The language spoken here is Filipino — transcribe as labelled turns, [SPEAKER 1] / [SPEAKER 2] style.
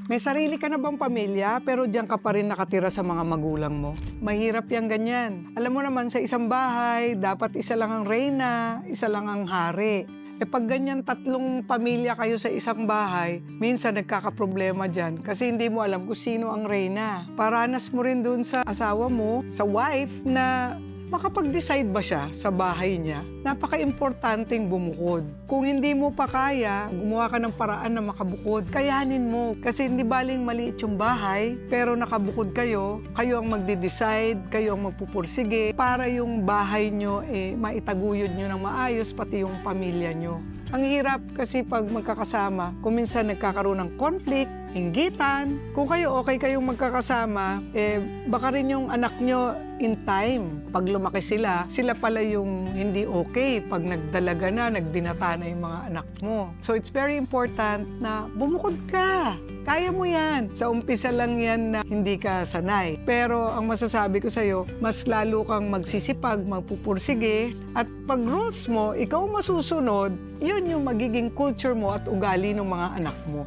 [SPEAKER 1] May sarili ka na bang pamilya pero diyan ka pa rin nakatira sa mga magulang mo? Mahirap yang ganyan. Alam mo naman sa isang bahay, dapat isa lang ang reyna, isa lang ang hari. Pag ganyan tatlong pamilya kayo sa isang bahay, minsan nagkakaproblema dyan kasi hindi mo alam kung sino ang reyna. Paranas mo rin dun sa asawa mo, sa wife, na makapag-decide ba siya sa bahay niya? Napaka-importanteng bumukod. Kung hindi mo pa kaya, gumawa ka ng paraan na makabukod. Kayanin mo. Kasi hindi baling maliit yung bahay, pero nakabukod kayo, kayo ang magde-decide, kayo ang magpupursige, para yung bahay nyo, maitaguyod nyo ng maayos, pati yung pamilya nyo. Ang hirap kasi pag magkakasama, kung minsan nagkakaroon ng conflict, inggitan. Kung kayo okay kayong magkakasama, baka rin yung anak nyo in time, pag lumaki sila, sila pala yung hindi okay pag nagdalaga na, nagbinata na yung mga anak mo. So it's very important na bumukod ka. Kaya mo yan. Sa umpisa lang yan na hindi ka sanay. Pero ang masasabi ko sa'yo, mas lalo kang magsisipag, magpupursige, at pag rules mo, ikaw masusunod, yun yung magiging culture mo at ugali ng mga anak mo.